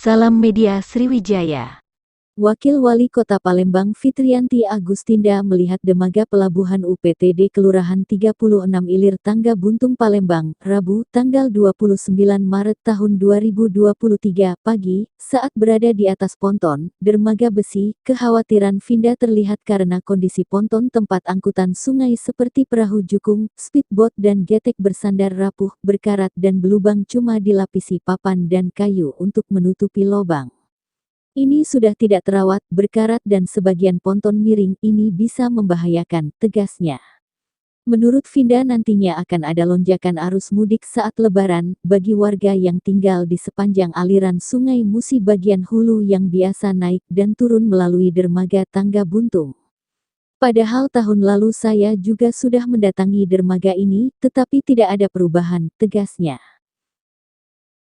Salam Media Sriwijaya. Wakil Wali Kota Palembang Fitriyanti Agustinda melihat dermaga pelabuhan UPTD Kelurahan 36 Ilir Tangga Buntung Palembang, Rabu, tanggal 29 Maret tahun 2023 pagi, saat berada di atas ponton, dermaga besi. Kekhawatiran Finda terlihat karena kondisi ponton tempat angkutan sungai seperti perahu jukung, speedboat dan getek bersandar rapuh, berkarat dan berlubang cuma dilapisi papan dan kayu untuk menutupi lubang. Ini sudah tidak terawat, berkarat dan sebagian ponton miring ini bisa membahayakan, tegasnya. Menurut Finda nantinya akan ada lonjakan arus mudik saat lebaran, bagi warga yang tinggal di sepanjang aliran sungai Musi bagian hulu yang biasa naik dan turun melalui dermaga Tangga Buntung. Padahal tahun lalu saya juga sudah mendatangi dermaga ini, tetapi tidak ada perubahan, tegasnya.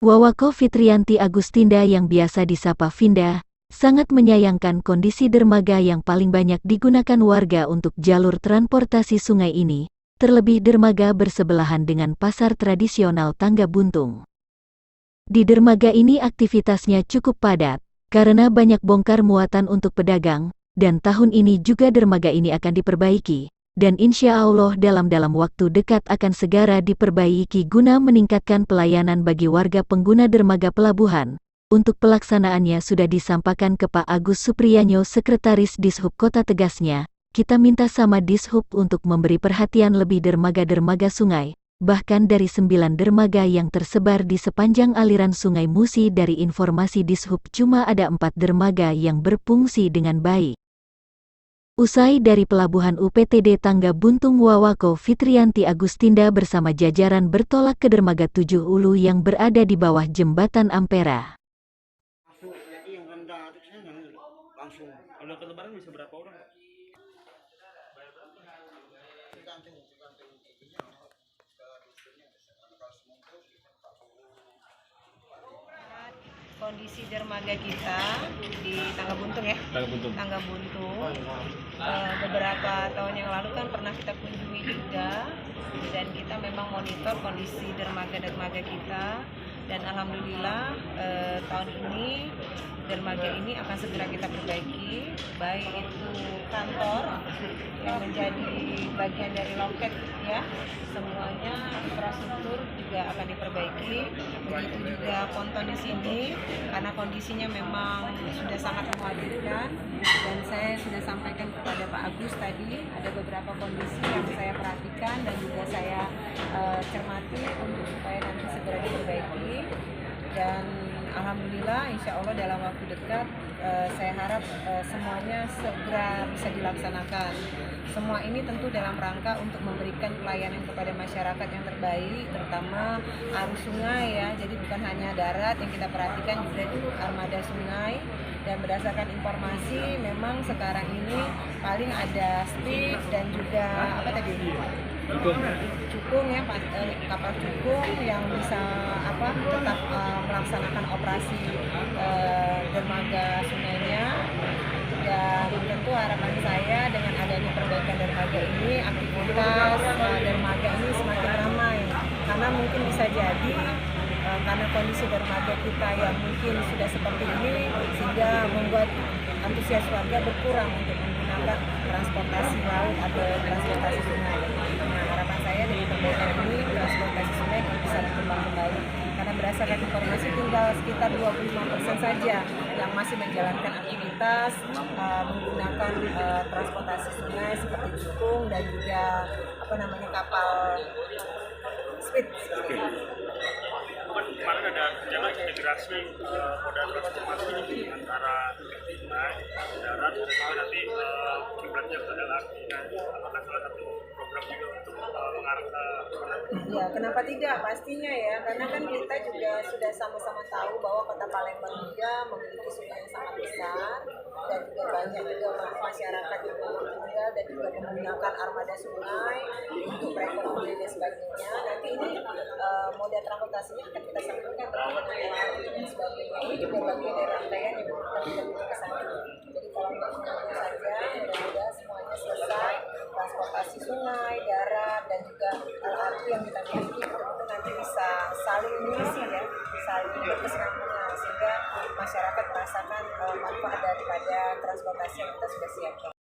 Wawako Fitriyanti Agustinda yang biasa disapa Finda, sangat menyayangkan kondisi dermaga yang paling banyak digunakan warga untuk jalur transportasi sungai ini, terlebih dermaga bersebelahan dengan pasar tradisional Tangga Buntung. Di dermaga ini aktivitasnya cukup padat, karena banyak bongkar muatan untuk pedagang, dan tahun ini juga dermaga ini akan diperbaiki. Dan insya Allah dalam waktu dekat akan segera diperbaiki guna meningkatkan pelayanan bagi warga pengguna dermaga pelabuhan. Untuk pelaksanaannya sudah disampaikan ke Pak Agus Supriyanyo Sekretaris Dishub Kota, tegasnya, kita minta sama Dishub untuk memberi perhatian lebih dermaga-dermaga sungai, bahkan dari 9 dermaga yang tersebar di sepanjang aliran sungai Musi. Dari informasi Dishub cuma ada 4 dermaga yang berfungsi dengan baik. Usai dari pelabuhan UPTD Tangga Buntung, Wawako Fitriyanti Agustinda bersama jajaran bertolak ke dermaga 7 Ulu yang berada di bawah jembatan Ampera. Langsung. Kalau ke lebaran bisa berapa orang? Kondisi dermaga kita di Tangga Buntung ya. Tangga Buntung. Beberapa tahun yang lalu kan pernah kita kunjungi juga, dan kita memang monitor kondisi dermaga kita, dan alhamdulillah tahun ini dermaga ini akan segera kita perbaiki, baik itu kantor yang menjadi bagian dari loket ya, semuanya infrastruktur juga akan diperbaiki, begitu juga ponton di sini karena kondisinya memang sudah sangat mengkhawatirkan, dan saya sudah sampaikan kepada Pak Agus tadi ada beberapa kondisi yang saya perhatikan dan juga saya cermati untuk supaya nanti segera diperbaiki. Dan alhamdulillah insya Allah dalam waktu dekat saya harap semuanya segera bisa dilaksanakan. Semua ini tentu dalam rangka untuk memberikan pelayanan kepada masyarakat yang terbaik, terutama arus sungai ya. Jadi bukan hanya darat yang kita perhatikan, juga itu armada sungai. Dan berdasarkan informasi memang sekarang ini paling ada speed dan juga cukung ya, kapal cukung yang bisa tetap melaksanakan operasi dermaga sungainya. Dan tentu harapan saya dengan adanya perbaikan dermaga ini, aktivitas dermaga ini semakin ramai, karena mungkin bisa jadi karena kondisi dermaga kita yang mungkin sudah seperti ini sehingga membuat antusias warga berkurang untuk menggunakan transportasi laut atau transportasi sungai. Nah, harapan saya dari perbaikan ini transportasi sungai bisa berkembang kembali, karena berdasarkan informasi tinggal sekitar 25% saja yang masih menjalankan aktivitas menggunakan transportasi sungai seperti cukung dan juga kapal speed. Kemarin ada kebijakan integrasi moda transportasi antara sungai, darat, dan juga nanti kiblatnya ke LRT. Apakah salah satu program juga untuk mengarah ke sana? Ya, kenapa tidak? Pastinya ya, karena kan kita juga sudah sama-sama tahu bahwa Kota Palembang juga memiliki sungai yang sangat besar, dan juga banyak juga masyarakat yang tinggal dan juga menggunakan armada sungai untuk perekonomian dan sebagainya. Nanti ini moda transportasinya akan kita sambungkan dengan LRT dan sebagainya. Ini juga bagian dari rangkaian yang kita tidak ke sana. Jadi kalau semuanya saja, mudah-mudahan semuanya selesai, transportasi sungai, darat, dan juga LRT yang kita miliki, itu nanti bisa saling mengisi ya, saling berkesinambungan, sehingga masyarakat merasakan manfaat daripada transportasi yang kita sudah siapkan.